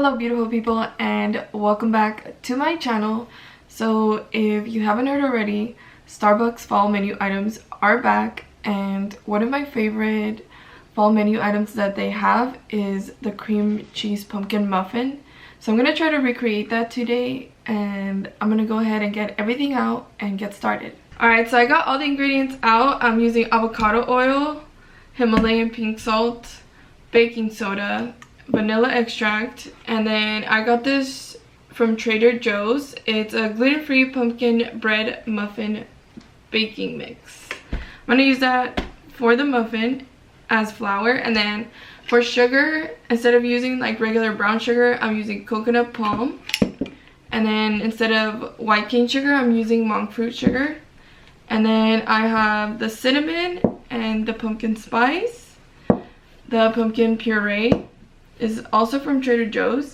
Hello beautiful people and welcome back to my channel. So if you haven't heard already, Starbucks fall menu items are back, and one of my favorite fall menu items that they have is the cream cheese pumpkin muffin. So I'm going to try to recreate that today, and I'm going to go ahead and get everything out and get started. Alright, so I got all the ingredients out. I'm using avocado oil, Himalayan pink salt, baking soda, vanilla extract, and then I got this from Trader Joe's. It's a gluten-free pumpkin bread muffin baking mix. I'm gonna use that for the muffin as flour, and then for sugar, instead of using like regular brown sugar, I'm using coconut palm, and then instead of white cane sugar, I'm using monk fruit sugar, and then I have the cinnamon and the pumpkin spice. The pumpkin puree is also from Trader Joe's,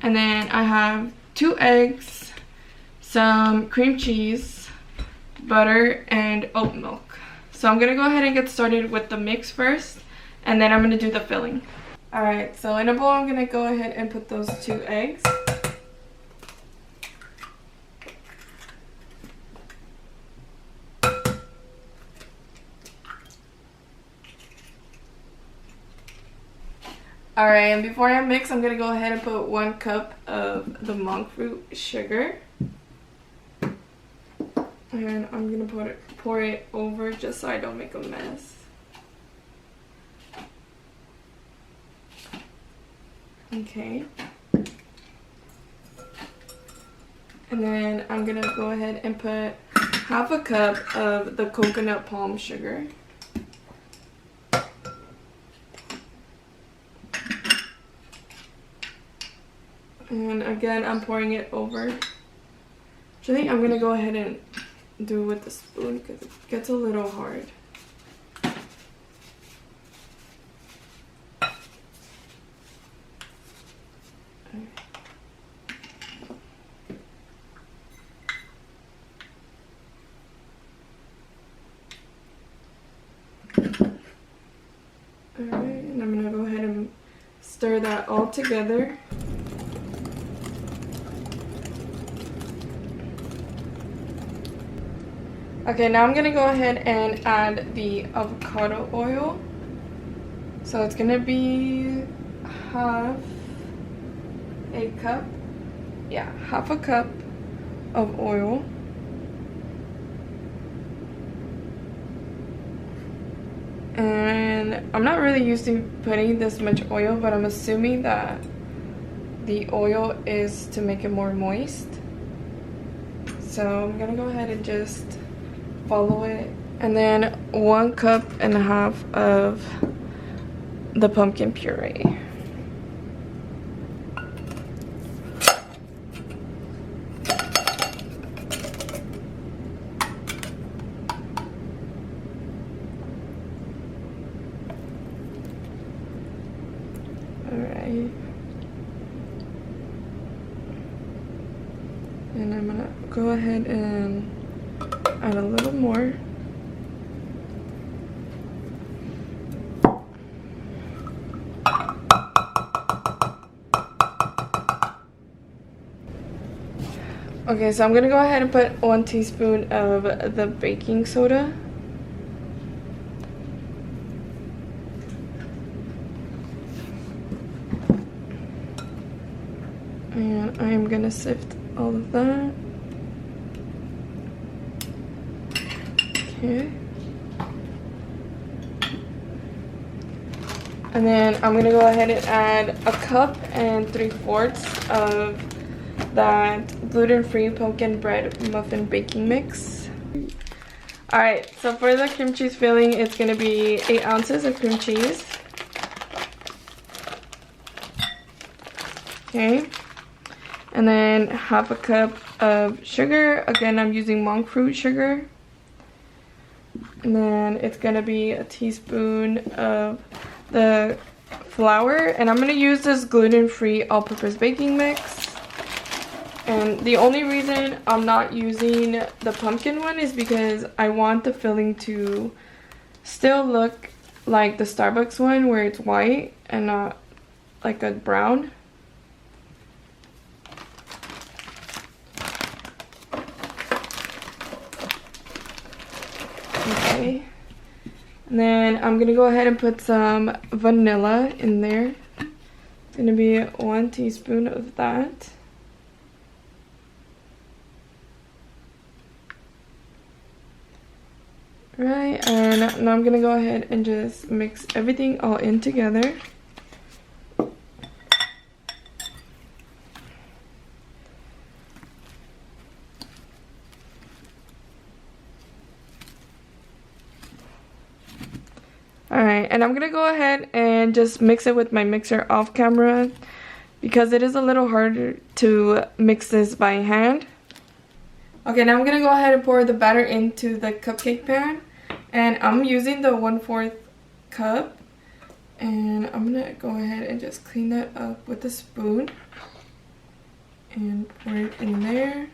and then I have 2 eggs, some cream cheese, butter, and oat milk. So I'm gonna go ahead and get started with the mix first, and then I'm gonna do the filling. Alright, so in a bowl I'm gonna go ahead and put those 2 eggs. Alright, and before I mix, I'm going to go ahead and put 1 cup of the monk fruit sugar. And I'm going to pour it over just so I don't make a mess. Okay. And then I'm going to go ahead and put half a cup of the coconut palm sugar. And again, I'm pouring it over. Actually, I'm gonna go ahead and do it with the spoon because it gets a little hard. Alright, and I'm gonna go ahead and stir that all together. Okay, now I'm gonna go ahead and add the avocado oil. So it's gonna be half a cup. Yeah, half a cup of oil. And I'm not really used to putting this much oil, but I'm assuming that the oil is to make it more moist. So I'm gonna go ahead and just follow it. And then 1.5 cups of the pumpkin puree. Alright. And I'm gonna go ahead and add a little more. Okay, so I'm gonna go ahead and put 1 teaspoon of the baking soda. And I am gonna sift all of that. Okay. And then I'm gonna go ahead and add 1 cup and 3/4 of that gluten-free pumpkin bread muffin baking mix. Alright, so for the cream cheese filling, it's gonna be 8 ounces of cream cheese. Okay. And then half a cup of sugar. Again, I'm using monk fruit sugar. And then it's gonna be a teaspoon of the flour, and I'm gonna use this gluten-free all-purpose baking mix. And the only reason I'm not using the pumpkin one is because I want the filling to still look like the Starbucks one where it's white and not like a brown. And then I'm gonna go ahead and put some vanilla in there. It's gonna be 1 teaspoon of that. Right, and now I'm gonna go ahead and just mix everything all in together. Alright, and I'm gonna go ahead and just mix it with my mixer off camera because it is a little harder to mix this by hand. Okay, now I'm gonna go ahead and pour the batter into the cupcake pan, and I'm using the 1/4 cup, and I'm gonna go ahead and just clean that up with a spoon and pour it in there.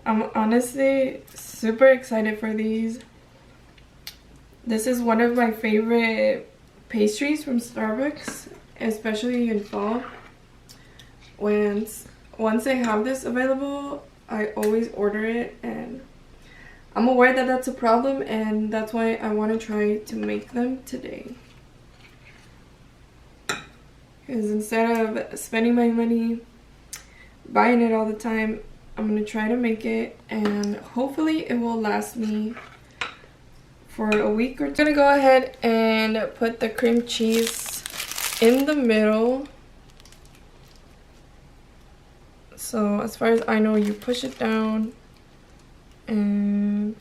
I'm honestly super excited for these. This is one of my favorite pastries from Starbucks, especially in fall. Once they have this available, I always order it, and I'm aware that that's a problem, and that's why I want to try to make them today. Because instead of spending my money buying it all the time, I'm going to try to make it, and hopefully it will last me for a week or two. I'm going to go ahead and put the cream cheese in the middle. So as far as I know, you push it down and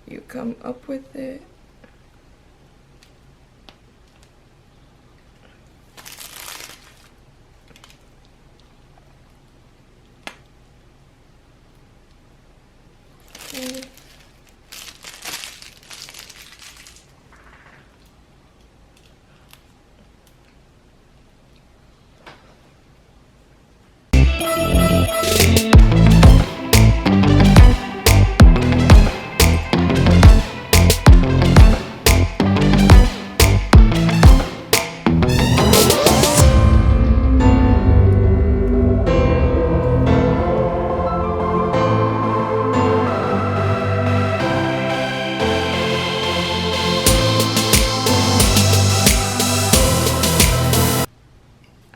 you come up with it. Okay.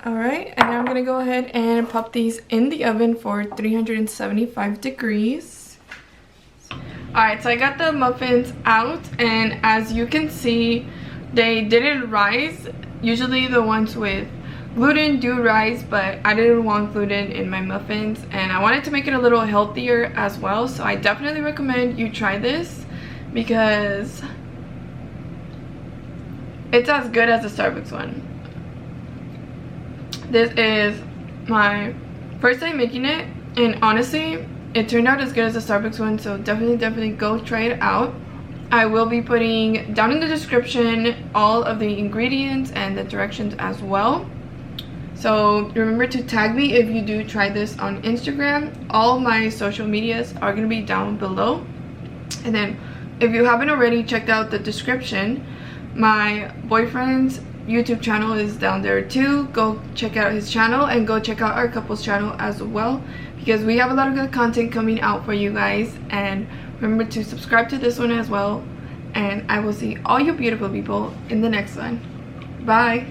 Alright, and now I'm going to go ahead and pop these in the oven for 375 degrees. Alright, so I got the muffins out, and as you can see, they didn't rise. Usually the ones with gluten do rise, but I didn't want gluten in my muffins, and I wanted to make it a little healthier as well. So I definitely recommend you try this because it's as good as the Starbucks one. This is my first time making it, and honestly it turned out as good as the Starbucks one, so definitely go try it out. I will be putting down in the description all of the ingredients and the directions as well. So remember to tag me if you do try this on Instagram. All my social medias are going to be down below. And then if you haven't already checked out the description, my boyfriend's YouTube channel is down there too. Go check out his channel, and go check out our couple's channel as well, because we have a lot of good content coming out for you guys. And remember to subscribe to this one as well, and I will see all you beautiful people in the next one. Bye.